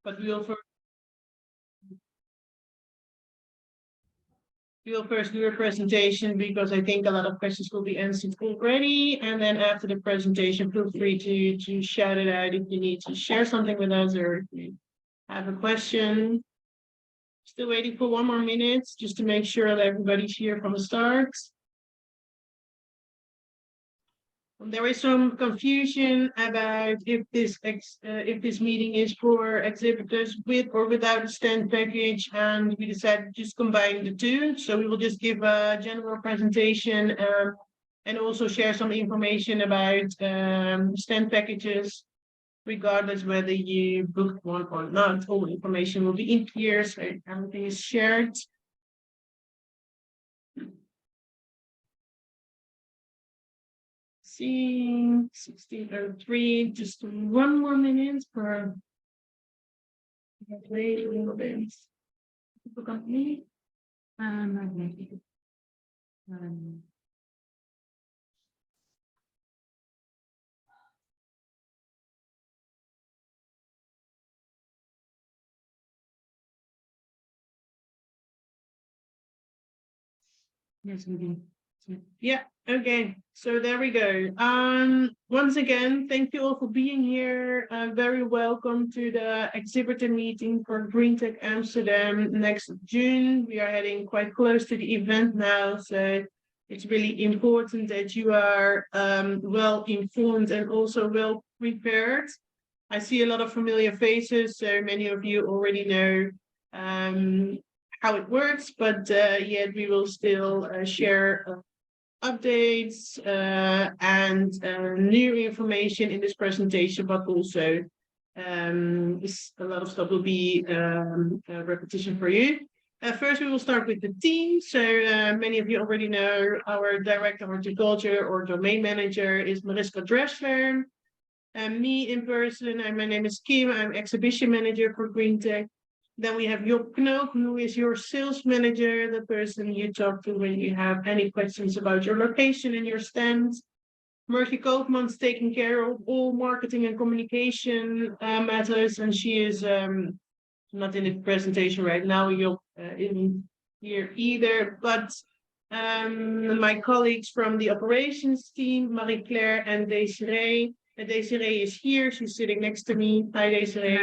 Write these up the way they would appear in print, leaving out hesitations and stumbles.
but we'll first do a presentation because I think a lot of questions will be answered already. And then after the presentation, feel free to shout it out if you need to share something with us or if you have a question. Still waiting for 1 more minute just to make sure that everybody's here from the start. There is some confusion about if this meeting is for exhibitors with or without a stand package, and we decided to just combine the two. So we will just give a general presentation and also share some information about stand packages, regardless whether you booked one or not. All information will be in here, so everything is shared. Seeing 16:03, just 1 more minute for wait a little bit. Forgot me. Yes, we do. Yeah, okay, so there we go. Once again, thank you all for being here. Very welcome to the exhibitor meeting for GreenTech Amsterdam next June. We are heading quite close to the event now, so it's really important that you are well informed and also well prepared. I see a lot of familiar faces, so many of you already know how it works, but yet we will still share updates and new information in this presentation, but also a lot of stuff will be repetition for you. First, we will start with the team. So many of you already know our Director of Horticulture or Domain Manager is Mariska Dressler. And me in person, my name is Kim. I'm Exhibition Manager for GreenTech. Then we have Job Knoop, who is your sales manager, the person you talk to when you have any questions about your location and your stand. Murphy Koopman's taking care of all marketing and communication matters, and she is not in the presentation right now. Job isn't here either, but my colleagues from the operations team, Marie-Claire and Desiree. Desiree is here. She's sitting next to me. Hi, Desiree.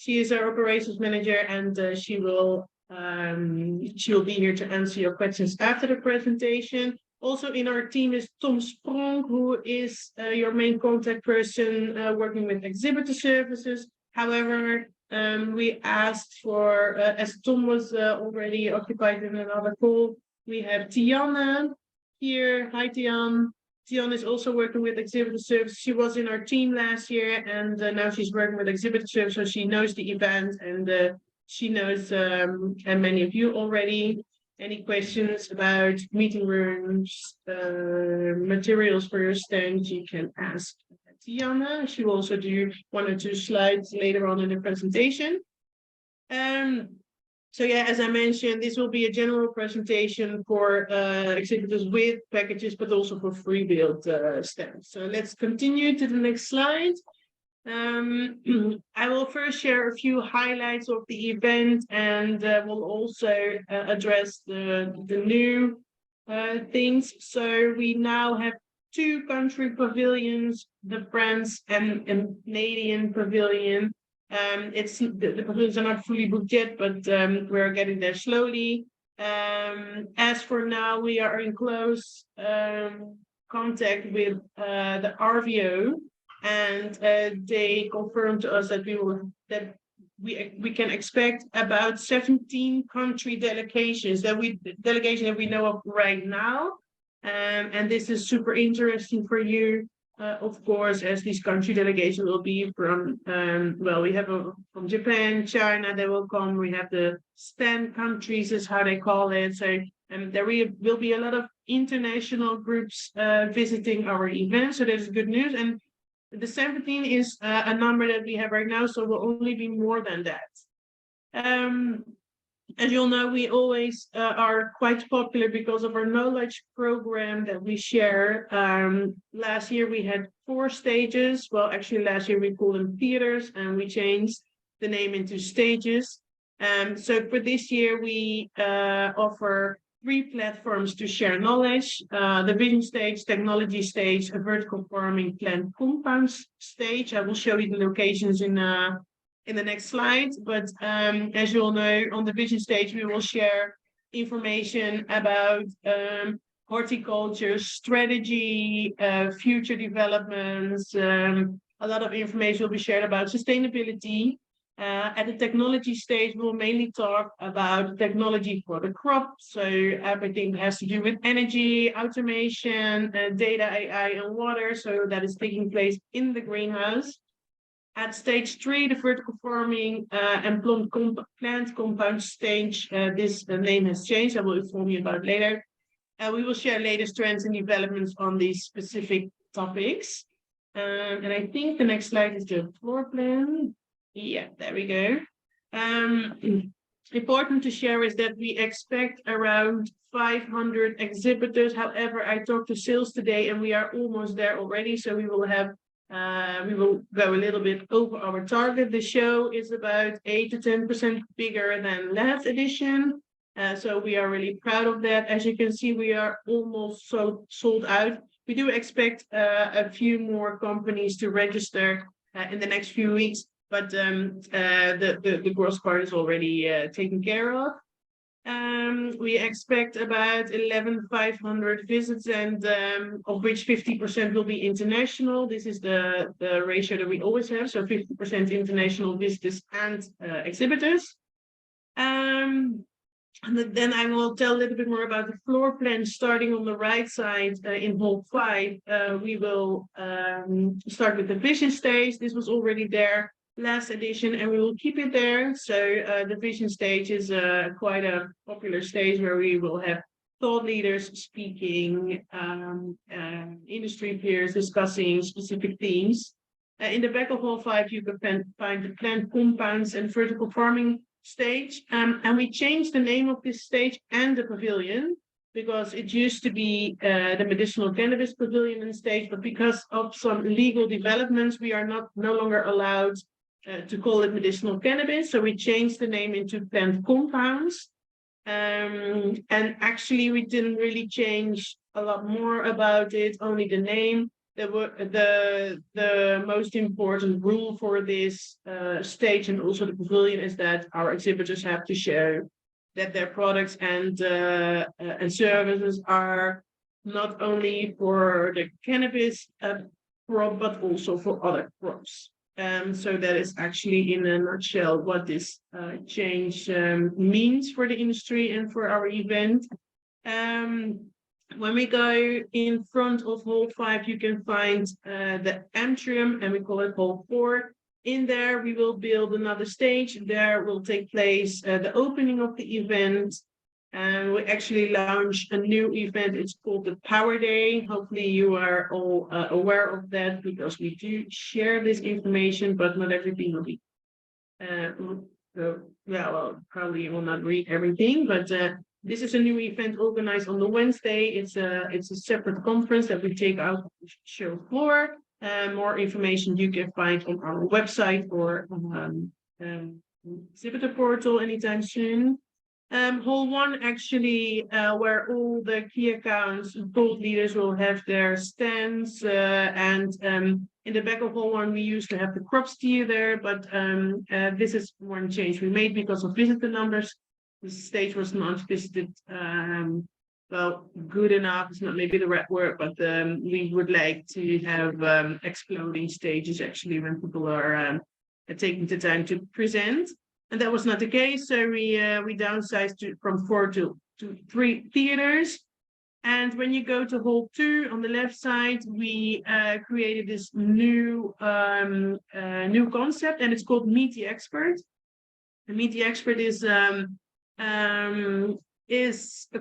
She is our operations manager, and she will be here to answer your questions after the presentation. Also in our team is Tom Sprong, who is your main contact person working with Exhibitor Services. However, we asked for, as Tom was already occupied in another call, we have Tiana here. Hi, Tiana. Tiana is also working with Exhibitor Services. She was in our team last year, and now she's working with Exhibitor Services, so she knows the event, and she knows and many of you already. Any questions about meeting rooms, materials for your stand, you can ask Tiana. She will also do 1 or 2 slides later on in the presentation. So yeah, as I mentioned, this will be a general presentation for exhibitors with packages, but also for free build stands. So let's continue to the next slide. I will first share a few highlights of the event, and we'll also address the new things. So we now have 2 country pavilions, the France and Canadian pavilion. The pavilions are not fully booked yet, but we're getting there slowly. As for now, we are in close contact with the RVO, and they confirmed to us that we can expect about 17 country delegations that we know of right now, and this is super interesting for you. Of course, as these country delegations will be from, we have from Japan, China, they will come. We have the stand countries, is how they call it. So there will be a lot of international groups visiting our event. So that's good news. And the 17 is a number that we have right now, so will only be more than that. As you'll know, we always are quite popular because of our knowledge program that we share. Last year we had 4 stages. Well, actually last year we called them theaters, and we changed. the name into stages. So for this year, we offer 3 platforms to share knowledge: the vision stage, technology stage, a vertical farming plant compounds stage. I will show you the locations in the next slide. But as you all know, on the vision stage, we will share information about horticulture strategy, future developments. A lot of information will be shared about sustainability. At the technology stage, we'll mainly talk about technology for the crop. So everything that has to do with energy, automation, data, AI, and water. So that is taking place in the greenhouse. At stage 3, the vertical farming and plant compound stage, this name has changed. I will inform you about it later. We will share latest trends and developments on these specific topics. And I think the next slide is the floor plan. Yeah, there we go. Important to share is that we expect around 500 exhibitors. However, I talked to sales today and we are almost there already. So we will go a little bit over our target. The show is about 8 to 10% bigger than last edition. So we are really proud of that. As you can see, we are almost sold out. We do expect a few more companies to register in the next few weeks, but the gross part is already taken care of. We expect about 11,500 visits, and of which 50% will be international. This is the ratio that we always have, so 50% international visitors and exhibitors. And then I will tell a little bit more about the floor plan. Starting on the right side in hall 5, we will start with the vision stage. This was already there last edition, and we will keep it there. So the vision stage is quite a popular stage where we will have thought leaders speaking, industry peers discussing specific themes. In the back of hall 5, you can find the plant compounds and vertical farming stage, and we changed the name of this stage and the pavilion because it used to be the medicinal cannabis pavilion and stage, but because of some legal developments, we are no longer allowed to call it medicinal cannabis. So we changed the name into plant compounds, and actually we didn't really change a lot more about it, only the name. The most important rule for this stage and also the pavilion is that our exhibitors have to show that their products and services are not only for the cannabis crop, but also for other crops. So that is actually in a nutshell what this change means for the industry and for our event. When we go in front of hall 5, you can find the atrium, and we call it hall 4. In there, we will build another stage. There will take place the opening of the event. And we actually launch a new event. It's called the Power Day. Hopefully you are all aware of that because we do share this information, but not everything will be. Probably you will not read everything, but this is a new event organized on the Wednesday. It's a separate conference that we take out of the show floor. More information you can find on our website or exhibitor portal anytime soon. Hall 1 actually, where all the key accounts and thought leaders will have their stands, and in the back of Hall 1 we used to have the crop steer there, but this is one change we made because of visitor numbers. The stage was not visited good enough. It's not maybe the right word, but we would like to have exploding stages actually when people are taking the time to present. And that was not the case, so we downsized from 4 to 3 theaters. And when you go to Hall 2 on the left side, we created this new concept, and it's called Meet the Expert. The Meet the Expert is a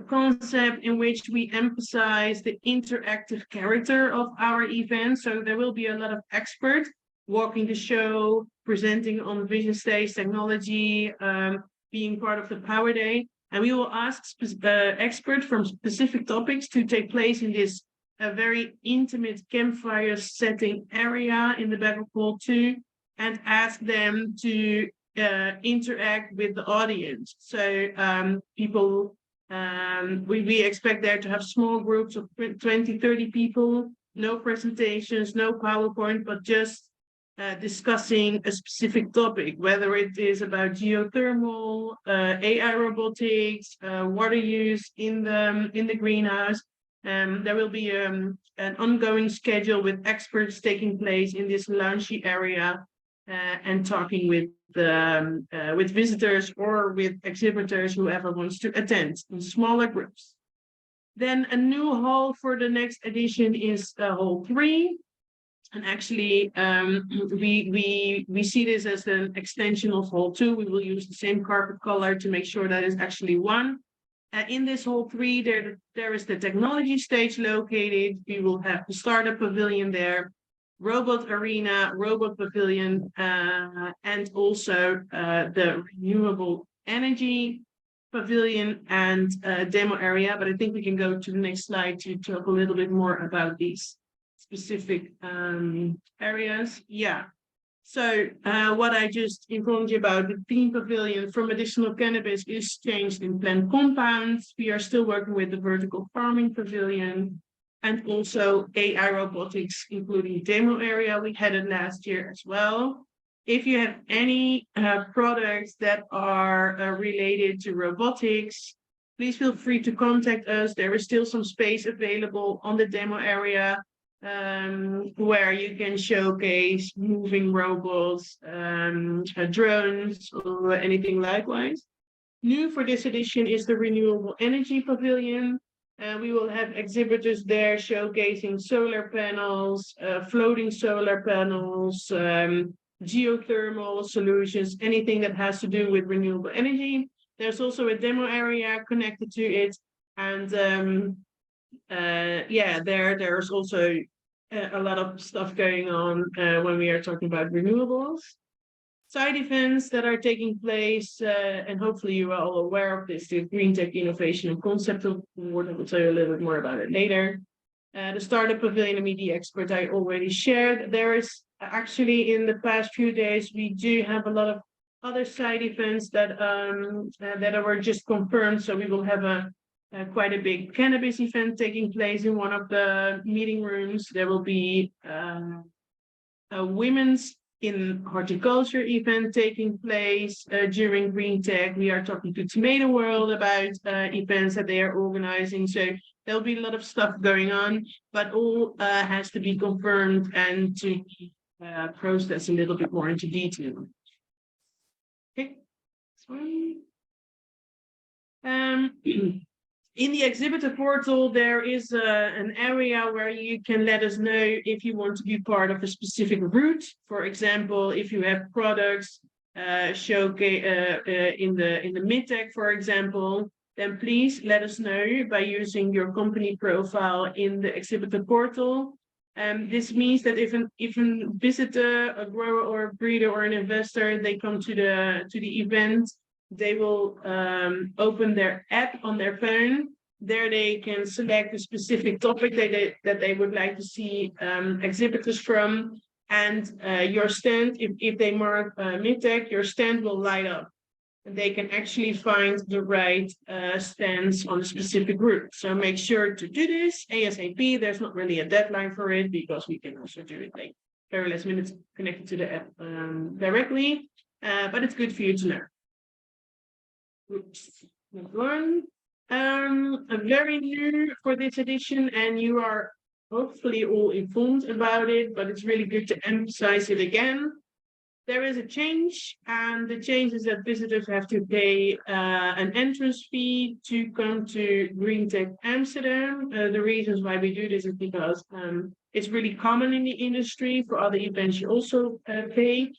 concept in which we emphasize the interactive character of our event. So there will be a lot of experts walking the show, presenting on vision stage technology, being part of the Power Day. And we will ask experts from specific topics to take place in this very intimate campfire setting area in the back of Hall 2, and ask them to interact with the audience. So people, we expect there to have small groups of 20, 30 people, no presentations, no PowerPoint, but just discussing a specific topic, whether it is about geothermal, AI robotics, water use in the greenhouse. There will be an ongoing schedule with experts taking place in this loungy area and talking with visitors or with exhibitors, whoever wants to attend in smaller groups. Then a new hall for the next edition is hall 3. And actually, we see this as an extension of hall 2. We will use the same carpet color to make sure that it's actually one. In this hall 3, there is the technology stage located. We will have the startup pavilion there, robot arena, robot pavilion, and also the renewable energy pavilion and demo area. But I think we can go to the next slide to talk a little bit more about these specific areas. Yeah. So what I just informed you about, the theme pavilion from medicinal cannabis is changed in plant compounds. We are still working with the vertical farming pavilion and also AI robotics, including demo area we had it last year as well. If you have any products that are related to robotics, please feel free to contact us. There is still some space available on the demo area where you can showcase moving robots, drones, or anything likewise. New for this edition is the renewable energy pavilion. We will have exhibitors there showcasing solar panels, floating solar panels, geothermal solutions, anything that has to do with renewable energy. There's also a demo area connected to it. And yeah, there's also a lot of stuff going on when we are talking about renewables. Side events that are taking place, and hopefully you are all aware of this, the GreenTech Innovation and Concept Award. I will tell you a little bit more about it later. The Startup Pavilion and Media Expert I already shared. There is actually, in the past few days, we do have a lot of other side events that were just confirmed. So we will have quite a big cannabis event taking place in one of the meeting rooms. There will be a women's in horticulture event taking place during GreenTech. We are talking to Tomato World about events that they are organizing. So there'll be a lot of stuff going on, but all has to be confirmed and to process a little bit more into detail. Okay. In the exhibitor portal, there is an area where you can let us know if you want to be part of a specific route. For example, if you have products showcase in the mid-tech, for example, then please let us know by using your company profile in the exhibitor portal. This means that if a visitor, a grower or a breeder or an investor, they come to the event, they will open their app on their phone. There they can select a specific topic that they would like to see exhibitors from. And your stand, if they mark mid-tech, your stand will light up. And they can actually find the right stands on a specific group. So make sure to do this ASAP. There's not really a deadline for it because we can also do it like very last minute connected to the app directly. But it's good for you to know. Oops. One. Very new for this edition, and you are hopefully all informed about it, but it's really good to emphasize it again. There is a change, and the change is that visitors have to pay an entrance fee to come to GreenTech Amsterdam. The reasons why we do this is because it's really common in the industry. For other events, you also pay.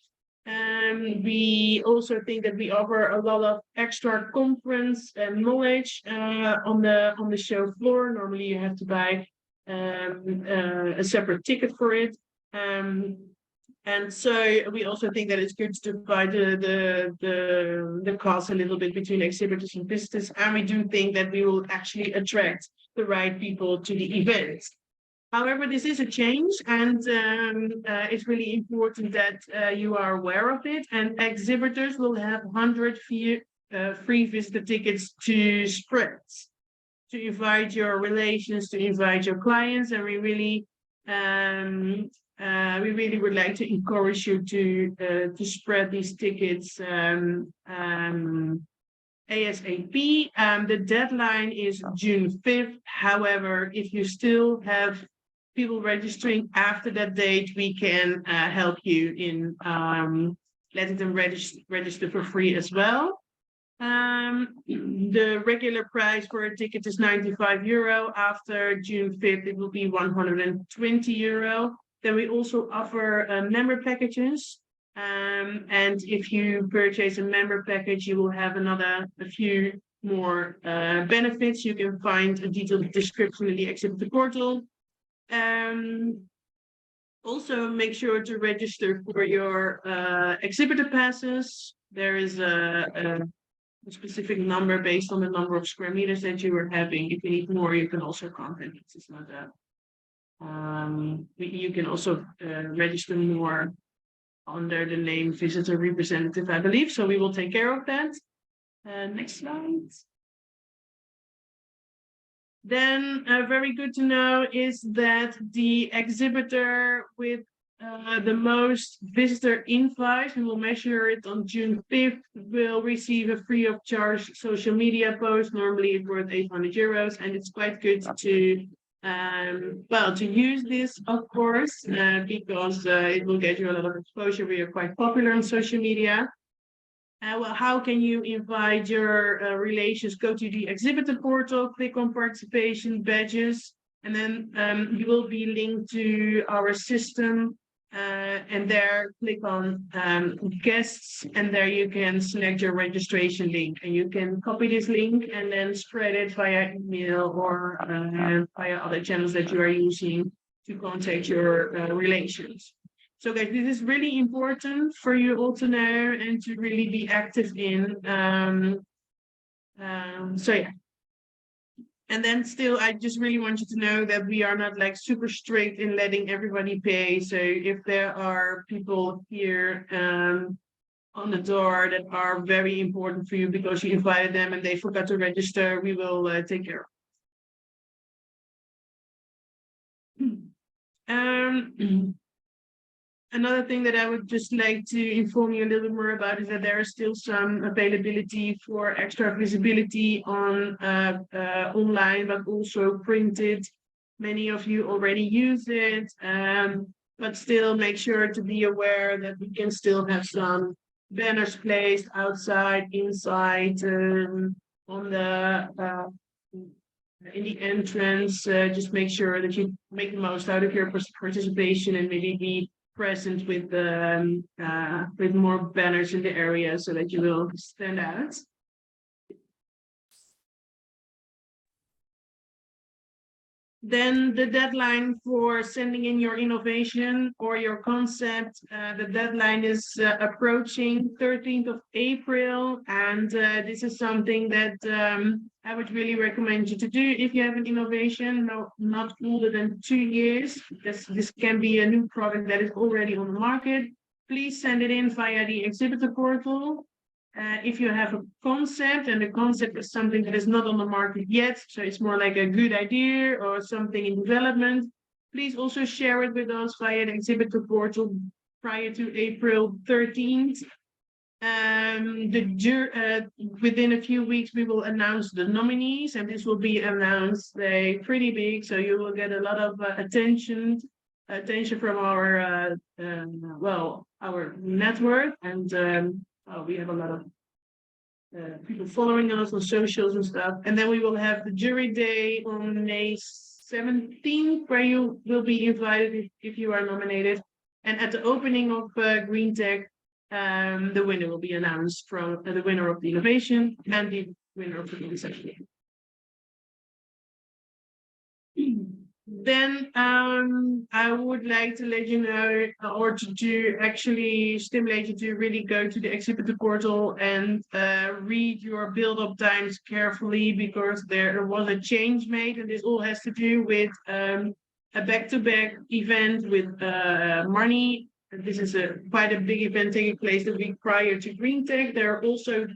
We also think that we offer a lot of extra conference and knowledge on the show floor. Normally, you have to buy a separate ticket for it. And so we also think that it's good to divide the cost a little bit between exhibitors and visitors. And we do think that we will actually attract the right people to the event. However, this is a change, and it's really important that you are aware of it. And exhibitors will have 100 free visitor tickets to spread, to invite your relations, to invite your clients, and we really would like to encourage you to spread these tickets ASAP. The deadline is June 5th. However, if you still have people registering after that date, we can help you in letting them register for free as well. The regular price for a ticket is €95. After June 5th, it will be €120. Then we also offer member packages. And if you purchase a member package, you will have a few more benefits. You can find a detailed description in the Exhibitor portal. Also, make sure to register for your exhibitor passes. There is a specific number based on the number of square meters that you are having. If you need more, you can also contact us. It's not you can also register more under the name visitor representative, I believe. So we will take care of that. Next slide. Then very good to know is that the exhibitor with the most visitor invites, we will measure it on June 5th, will receive a free of charge social media post. Normally it's worth €800, and it's quite good to to use this, of course, because it will get you a lot of exposure. We are quite popular on social media. Well, how can you invite your relations? Go to the exhibitor portal, click on participation badges, and then you will be linked to our system. And there, click on guests, and there you can select your registration link, and you can copy this link and then spread it via email or via other channels that you are using to contact your relations. So guys, this is really important for you all to know and to really be active in. So yeah. And then still, I just really want you to know that we are not like super strict in letting everybody pay. So if there are people here on the door that are very important for you because you invited them and they forgot to register, we will take care of. Another thing that I would just like to inform you a little bit more about is that there is still some availability for extra visibility on online, but also printed. Many of you already use it, but still make sure to be aware that we can still have some banners placed outside, inside, on the in the entrance. Just make sure that you make the most out of your participation and maybe be present with more banners in the area so that you will stand out. Then the deadline for sending in your innovation or your concept, the deadline is approaching 13th of April. And this is something that I would really recommend you to do if you have an innovation, not older than 2 years. This can be a new product that is already on the market. Please send it in via the exhibitor portal. If you have a concept and the concept is something that is not on the market yet, so it's more like a good idea or something in development, please also share it with us via the exhibitor portal prior to April 13th. Within a few weeks, we will announce the nominees, and this will be announced pretty big, so you will get a lot of attention from our our network, and we have a lot of people following us on socials and stuff. And then we will have the jury day on May 17th, where you will be invited if you are nominated. And at the opening of GreenTech, the winner will be announced from the winner of the innovation and the winner of the concept. Then I would like to let you know, or to actually stimulate you to really go to the exhibitor portal and read your build-up times carefully, because there was a change made, and this all has to do with a back-to-back event with Marnie. This is quite a big event taking place the week prior to GreenTech. There are also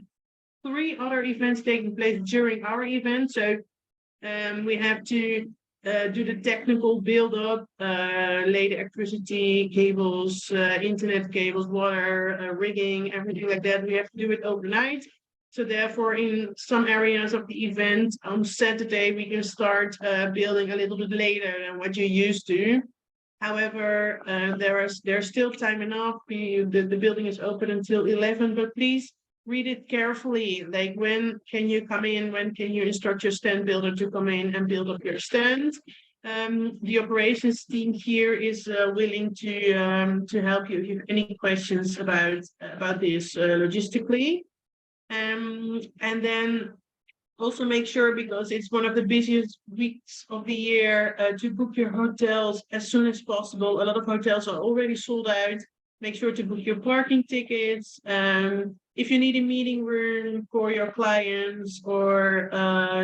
3 other events taking place during our event. So we have to do the technical build-up, lay the electricity cables, internet cables, water, rigging, everything like that. We have to do it overnight. So therefore, in some areas of the event on Saturday, we can start building a little bit later than what you used to. However, there's still time enough. The building is open until 11, but please read it carefully. Like, when can you come in? When can you instruct your stand builder to come in and build up your stand? The operations team here is willing to help you if you have any questions about this logistically. And then also make sure, because it's one of the busiest weeks of the year, to book your hotels as soon as possible. A lot of hotels are already sold out. Make sure to book your parking tickets. If you need a meeting room for your clients, or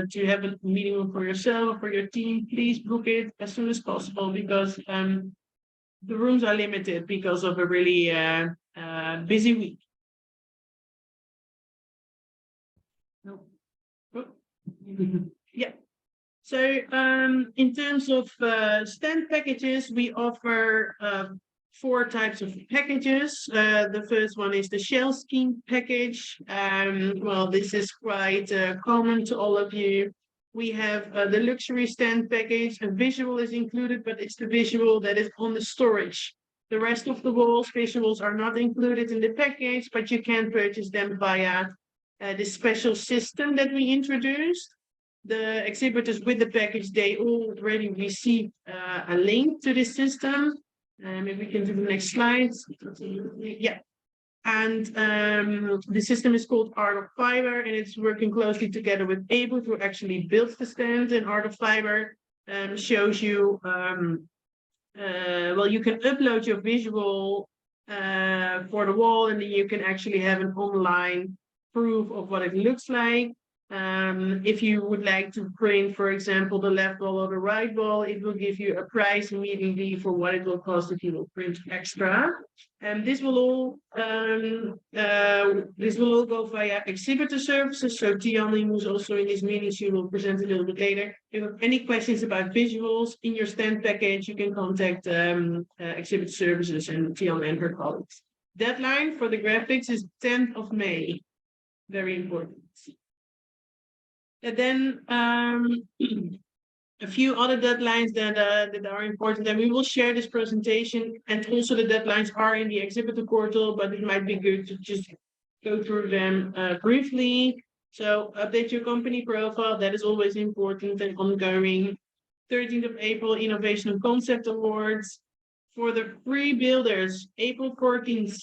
to have a meeting room for yourself or for your team, please book it as soon as possible, because the rooms are limited because of a really busy week. Yeah. So in terms of stand packages, we offer 4 types of packages. The first one is the shell scheme package. Well, this is quite common to all of you. We have the luxury stand package. A visual is included, but it's the visual that is on the storage. The rest of the walls visuals are not included in the package, but you can purchase them via this special system that we introduced. The exhibitors with the package, they already received a link to this system. Maybe we can do the next slide. Yeah. And the system is called Art of Fiber, and it's working closely together with Able, who actually built the stand. And Art of Fiber shows you, well, you can upload your visual for the wall, and then you can actually have an online proof of what it looks like. If you would like to print, for example, the left wall or the right wall, it will give you a price immediately for what it will cost if you will print extra. And this will all go via Exhibitor Services. So Tianli, who's also in this meeting, she will present a little bit later. If you have any questions about visuals in your stand package, you can contact Exhibitor Services and Tianli and her colleagues. Deadline for the graphics is 10th of May. Very important. And then a few other deadlines that are important, and we will share this presentation, and also the deadlines are in the exhibitor portal, but it might be good to just go through them briefly. So update your company profile, that is always important and ongoing. 13th of April, Innovation and Concept Awards. For the free builders, April 14th,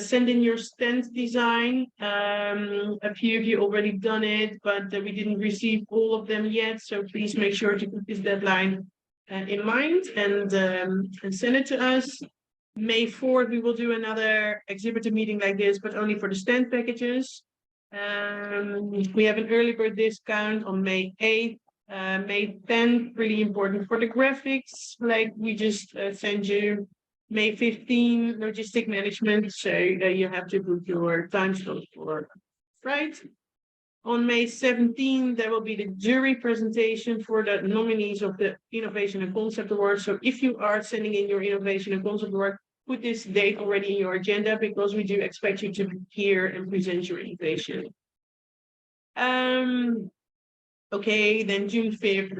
send in your stand design. A few of you already done it, but we didn't receive all of them yet. So please make sure to put this deadline in mind and send it to us. May 4th, we will do another exhibitor meeting like this, but only for the stand packages. We have an early bird discount on May 8th. May 10th, really important for the graphics, like we just send you. May 15th, logistic management, so you have to book your time slot for, right? On May 17th, there will be the jury presentation for the nominees of the Innovation and Concept Award. So if you are sending in your Innovation and Concept Award, put this date already in your agenda, because we do expect you to be here and present your innovation. Okay, then June 5th,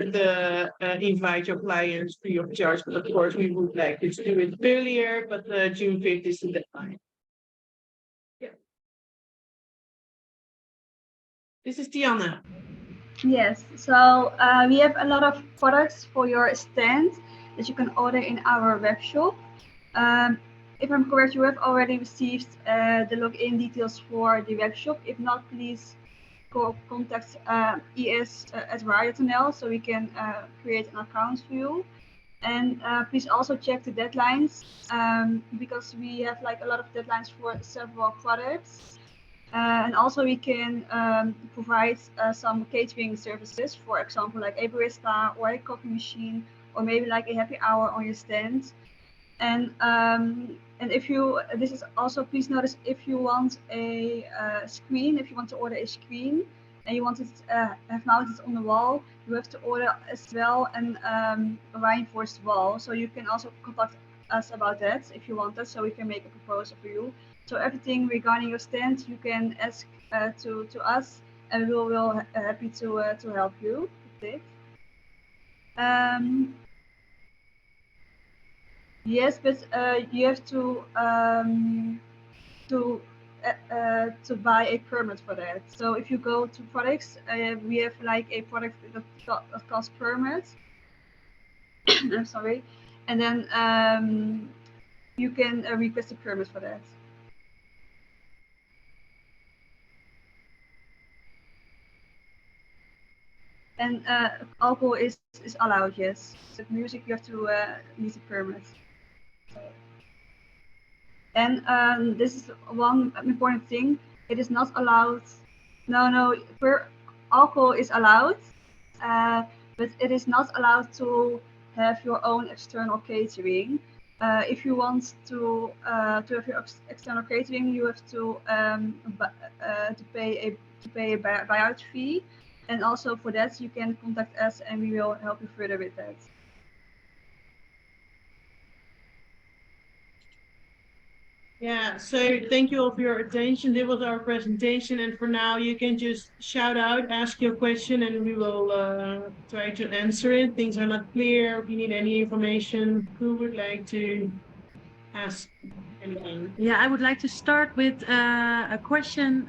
invite your clients free of charge, but of course we would like to do it earlier, but June 5th is the deadline. Yeah. This is Tiana. Yes, so we have a lot of products for your stand that you can order in our web shop. If I'm correct, you have already received the login details for the web shop. If not, please contact es@raya.nl so we can create an account for you. And please also check the deadlines, because we have like a lot of deadlines for several products. And also we can provide some catering services, for example, like a barista or a coffee machine or maybe like a happy hour on your stand. And if you, this is also, please notice, if you want a screen, if you want to order a screen and you want it have mounted on the wall, you have to order as well a reinforced wall. So you can also contact us about that if you want that, so we can make a proposal for you. So everything regarding your stand, you can ask to us, and we will happy to help you with it. Yes, but you have to buy a permit for that. So if you go to products, we have like a product that costs permits. I'm sorry, and then you can request a permit for that. And alcohol is allowed, yes. But music you have to need a permit. And this is one important thing. It is not allowed. No, alcohol is allowed, but it is not allowed to have your own external catering. If you want to have your external catering, you have to pay a buyout fee, and also for that you can contact us, and we will help you further with that. Yeah, so thank you all for your attention. This was our presentation, and for now you can just shout out, ask your question, and we will try to answer it. Things are not clear. If you need any information, who would like to ask anything? Yeah, I would like to start with a question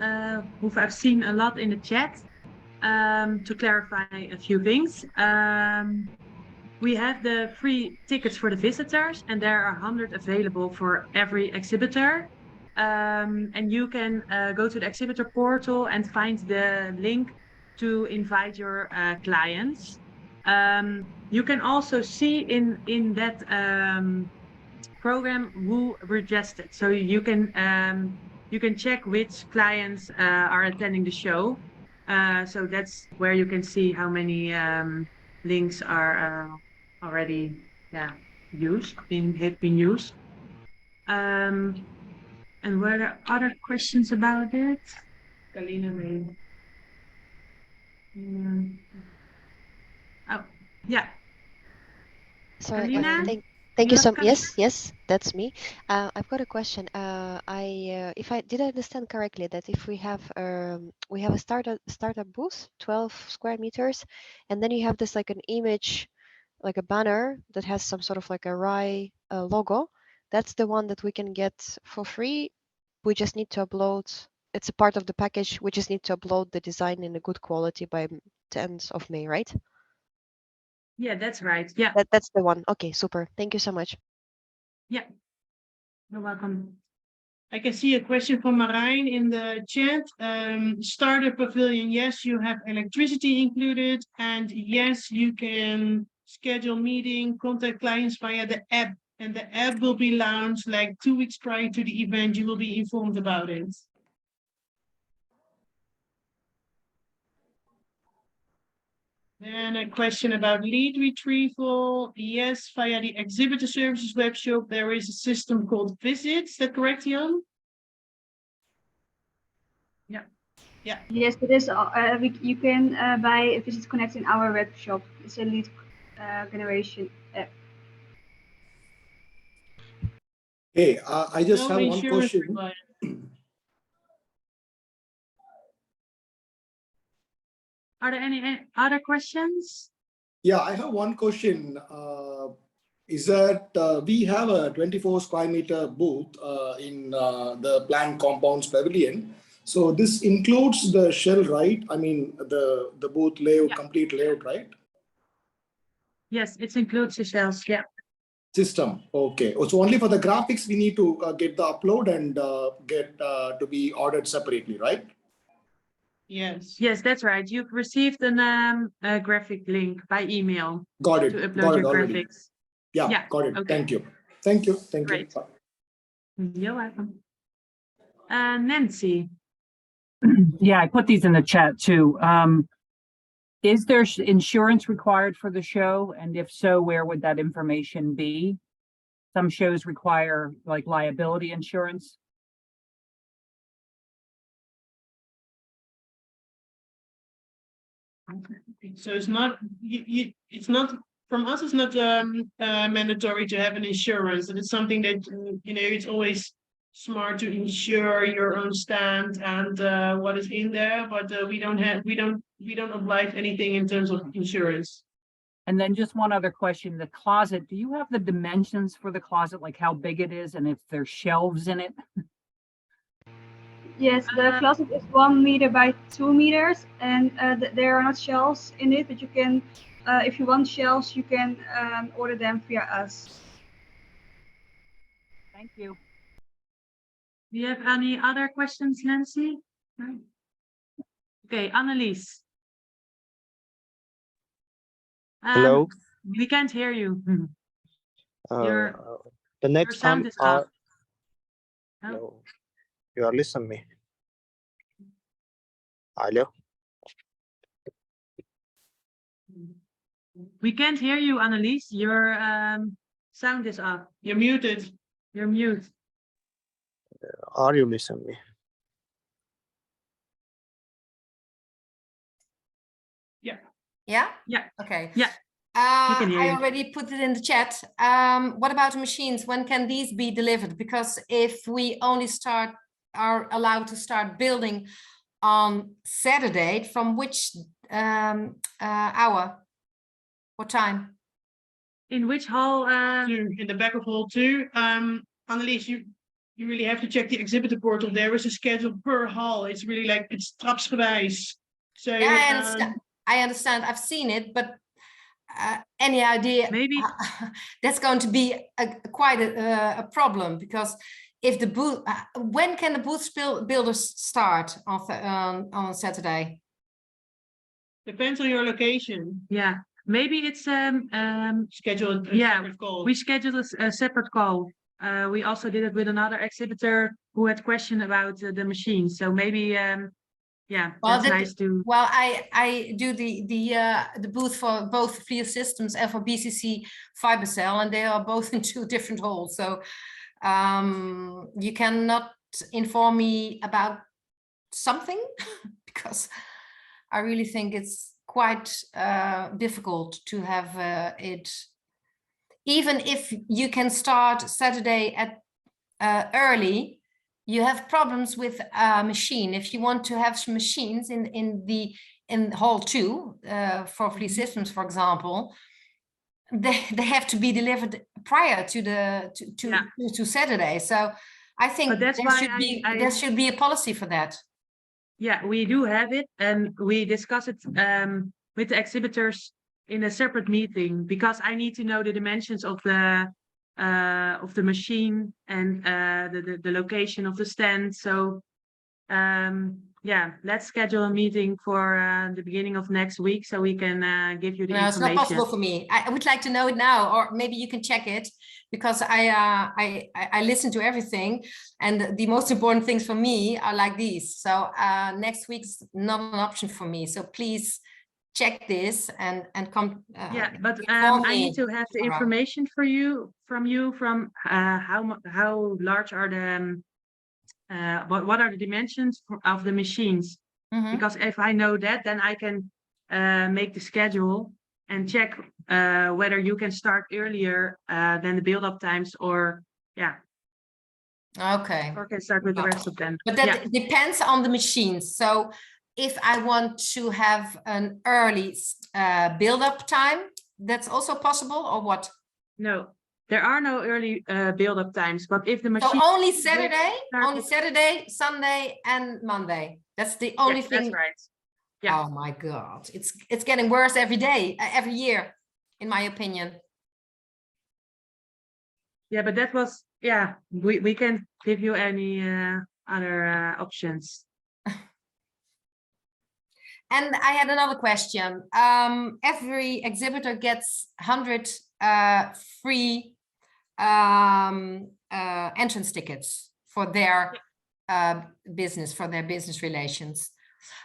who I've seen a lot in the chat to clarify a few things. We have the free tickets for the visitors, and there are 100 available for every exhibitor. And you can go to the exhibitor portal and find the link to invite your clients. You can also see in that program who registered, so you can check which clients are attending the show. So that's where you can see how many links are already have been used. And were there other questions about it? Kalina, oh yeah. Sorry, Kalina? thank you so Kalina? yes, that's me. I've got a question. If I did I understand correctly that if we have a startup booth, 12 square meters, and then you have this like an image, like a banner that has some sort of like a RAI logo, that's the one that we can get for free. We just need to upload. It's a part of the package. We just need to upload the design in a good quality by 10th of May, right? Yeah, that's right. Yeah. That's the one. Okay, super. Thank you so much. Yeah. You're welcome. I can see a question from Marijn in the chat. Starter pavilion, yes, you have electricity included, and yes, you can schedule meeting, contact clients via the app, and the app will be launched like 2 weeks prior to the event. You will be informed about it. Then a question about lead retrieval. Yes, via the Exhibitor Services Webshop, there is a system called Visit. Is that correct, Jan? Yeah. Yeah. Yes, it is. You can buy Visit Connect in our web shop. It's a lead generation app. Hey, I just have one question. Required. Are there any other questions? Yeah, I have one question. Is that we have a 24 square meter booth in the planned compounds pavilion. So this includes the shell, right? I mean, the booth layout, yeah. Complete layout, right? Yes, it includes the shells, yeah. System, okay. So only for the graphics, we need to get the upload and get to be ordered separately, right? Yes. Yes, that's right. You've received a graphic link by email. Got it. To upload your already. graphics. Yeah, got it. Okay. Thank you. Thank you. Thank Great. you. You're welcome. Nancy. Yeah, I put these in the chat too. Is there insurance required for the show? And if so, where would that information be? Some shows require like liability insurance. So it's not it's not from us. It's not mandatory to have an insurance, and it's something that it's always smart to insure your own stand and what is in there. But we don't oblige anything in terms of insurance. And then just one other question, the closet, do you have the dimensions for the closet, like how big it is and if there's shelves in it? Yes, the closet is 1 meter by 2 meters, and there are not shelves in it, but you can, if you want shelves, you can order them via us. Thank you. Do you have any other questions, Nancy? No? Okay, Annelies. Hello. We can't hear you. Your The next sound time is off. no, you are listening me. Hello. We can't hear you, Annelies. Your sound is off. You're muted. You're mute. Are you listening me? Yeah? Yeah. Okay. Yeah. can hear I you. already put it in the chat. What about the machines? When can these be delivered? Because if we only are allowed to start building on Saturday, from which hour? What time? In which hall? In the back of hall 2. Annelies, you really have to check the exhibitor portal. There is a schedule per hall. It's really like it's trapsgewijs. So Yeah, I understand. I understand. I've seen it, but any idea? Maybe that's going to be quite a problem, because if the booth, when can the booth builders start on Saturday? depends on your location. yeah. Maybe it's Schedule a Yeah, separate call. we scheduled a separate call. We also did it with another exhibitor who had question about the machine. So maybe yeah, Well, that's nice to. Well, I do the booth for both Vlier Systems and for BCC Fibercell, and they are both in 2 different halls. So you cannot inform me about something because I really think it's quite difficult to have it. Even if you can start Saturday at early, you have problems with a machine. If you want to have some machines in hall 2 for Vlier Systems, for example, they have to be delivered prior to Saturday. So I think there should be a policy for that. Yeah, we do have it, and we discuss it with the exhibitors in a separate meeting, because I need to know the dimensions of the machine and the location of the stand. So yeah, let's schedule a meeting for the beginning of next week so we can give you the information. It's not possible for me. I would like to know it now, or maybe you can check it, because I listen to everything, and the most important things for me are like these. So next week's not an option for me. So please check this and come. Yeah, but I need to have the information from you how large are the what are the dimensions of the machines? Because if I know that, then I can make the schedule and check whether you can start earlier than the build-up times, or yeah. Okay. Or can start with the rest of them. But that depends on the machines. So if I want to have an early build-up time, that's also possible, or what? No, there are no early build-up times, but if the machine. So only Saturday, Sunday, and Monday. That's the only thing. That's right. Yeah. Oh my God, it's getting worse every day, every year, in my opinion. Yeah, but that was, yeah, we can't give you any other options. And I had another question. Every exhibitor gets 100 free entrance tickets for their business relations.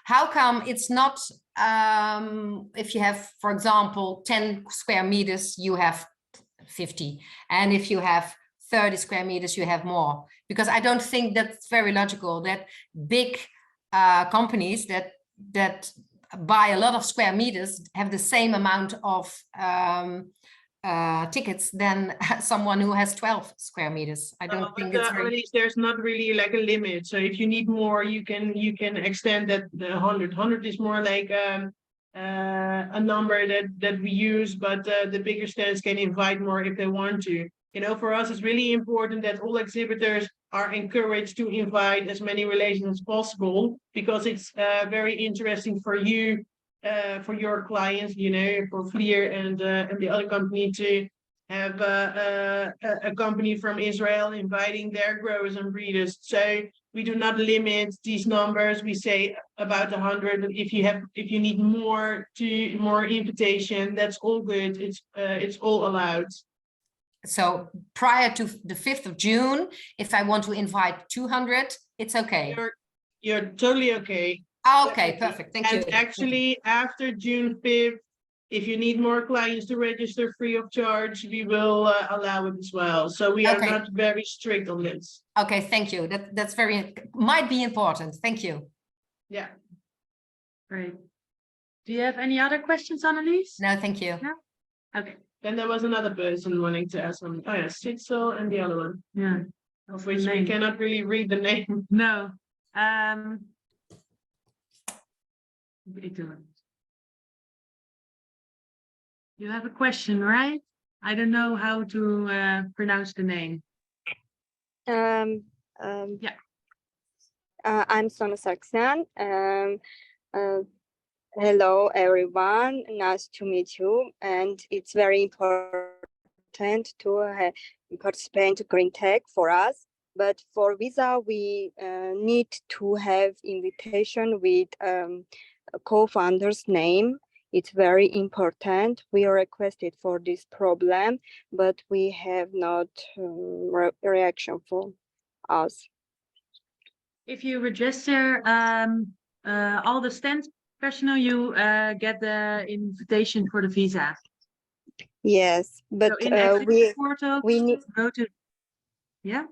How come it's not, if you have, for example, 10 square meters, you have 50. And if you have 30 square meters, you have more? Because I don't think that's very logical that big companies that buy a lot of square meters have the same amount of tickets than someone who has 12 square meters. I don't think it's very... Annelies, there's not really like a limit. So if you need more, you can extend that the 100. 100 is more like a number that we use, but the bigger stands can invite more if they want to. You know, for us, it's really important that all exhibitors are encouraged to invite as many relations as possible, because it's very interesting for you, for your clients, you know, for Fleer and the other company to have a company from Israel inviting their growers and breeders. So we do not limit these numbers. We say about 100. But if you need more invitation, that's all good. It's all allowed. So prior to the 5th of June, if I want to invite 200, it's okay. You're totally okay. Okay, perfect. Thank you. And actually, after June 5th, if you need more clients to register free of charge, we will allow it as well. So we are not very strict on this. Okay, thank you. That's might be important. Thank you. Yeah. Great. Do you have any other questions, Annelies? No, thank you. No? Okay. Then there was another person wanting to ask something. Oh yeah, Sitzel and the other one. Yeah. Of which we cannot really read the name. No. You have a question, right? I don't know how to pronounce the name. Yeah. I'm Sona Sarkisian. Hello, everyone. Nice to meet you. And it's very important to participate in GreenTech for us. But for visa, we need to have invitation with co-founder's name. It's very important. We are requested for this problem, but we have not reaction for us. If you register all the stand personnel, you get the invitation for the visa. Yes, but so in portal, we need go to, yeah.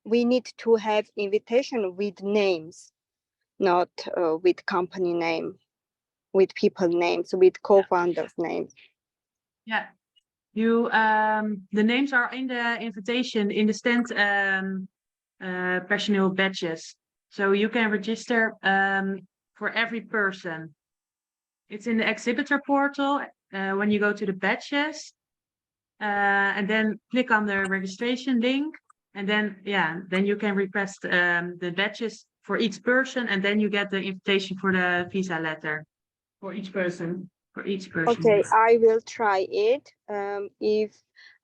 We need to have invitation with names, not with company name, with people names, with co-founders names. Yeah, you the names are in the invitation in the stand personnel badges, so you can register for every person. It's in the exhibitor portal when you go to the badges and then click on the registration link, and then then you can request the badges for each person, and then you get the invitation for the visa letter for each person. Okay, I will try it. If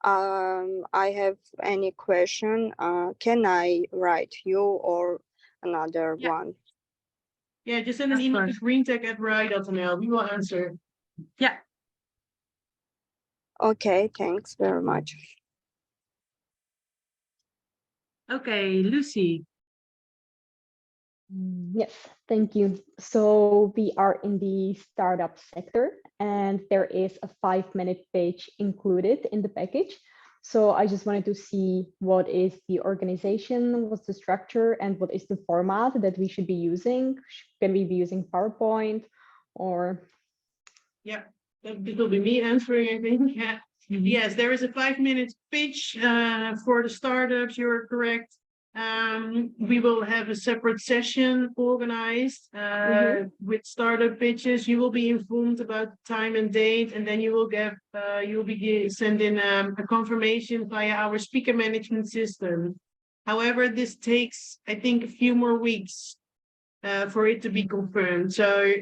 I have any question, can I write you or another one? Yeah, just send an email to greentech@rai.nl. We will answer. Yeah. Okay, thanks very much. Okay, Lucy. Yes, thank you. So we are in the startup sector, and there is a 5-minute page included in the package. So I just wanted to see what is the organization, what's the structure, and what is the format that we should be using. Can we be using PowerPoint or? Yeah, it will be me answering, I think. Yeah. Yes, there is a 5-minute pitch for the startups. You're correct. We will have a separate session organized with startup pitches. You will be informed about the time and date, and then you will be sent in a confirmation via our speaker management system. However, this takes, I think, a few more weeks for it to be confirmed. So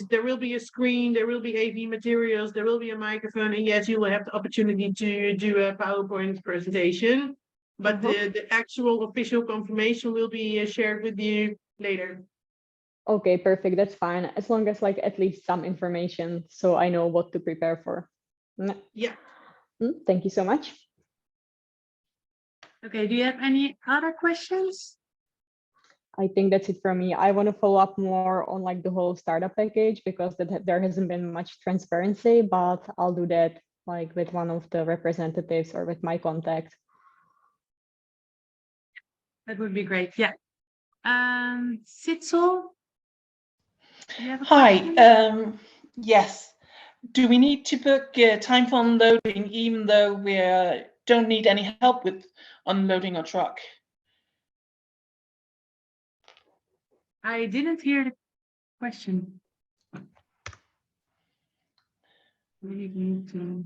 there will be a screen, there will be AV materials, there will be a microphone, and yes, you will have the opportunity to do a PowerPoint presentation. But the actual official confirmation will be shared with you later. Okay, perfect. That's fine. As long as like at least some information, so I know what to prepare for. Yeah. Thank you so much. Okay, do you have any other questions? I think that's it for me. I want to follow up more on like the whole startup package because there hasn't been much transparency, but I'll do that like with one of the representatives or with my contact. That would be great. Yeah. Sitzel? Hi. Yes. Do we need to book time for unloading even though we don't need any help with unloading our truck? I didn't hear the question. We need to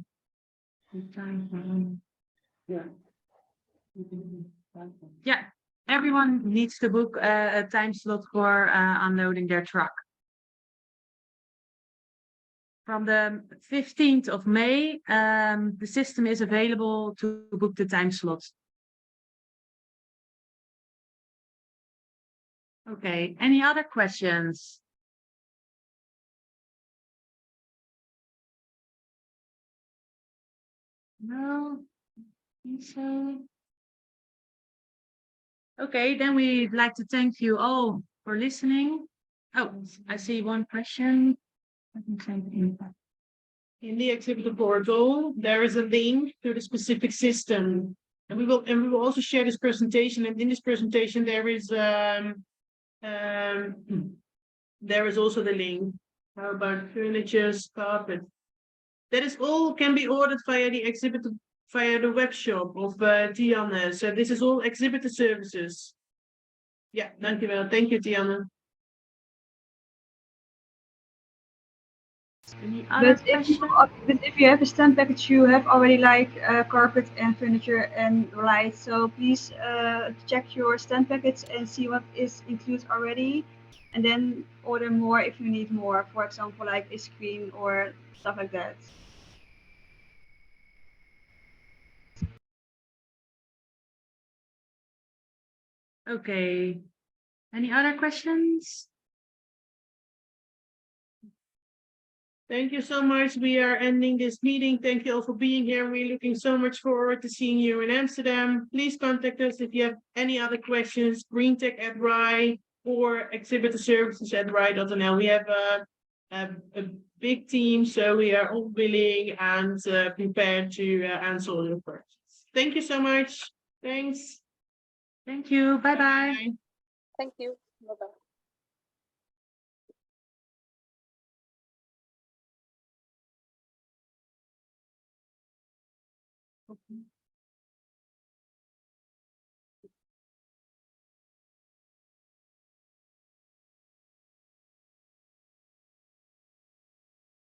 time for yeah. Everyone needs to book a time slot for unloading their truck. From the 15th of May, the system is available to book the time slots. Okay, any other questions? No, I think so. Okay, then we'd like to thank you all for listening. Oh, I see one question. In the exhibitor portal, there is a link to the specific system. And we will also share this presentation. And in this presentation, there is also the link. How about furniture, carpet? That is all can be ordered via the exhibitor via the web shop of Tianne. So this is all exhibitor services. Yeah, dankjewel. Thank you, Tianne. Any other questions? But if you have a stand package, you have already like carpet and furniture and lights. So please check your stand package and see what is included already, and then order more if you need more. For example, like a screen or stuff like that. Okay. Any other questions? Thank you so much. We are ending this meeting. Thank you all for being here. We're looking so much forward to seeing you in Amsterdam. Please contact us if you have any other questions, GreenTech@RAI or Exhibitor Services at RAI.nl. We have a big team, so we are all willing and prepared to answer all your questions. Thank you so much. Thanks. Thank you. Bye-bye. Thank you. Bye-bye. Okay.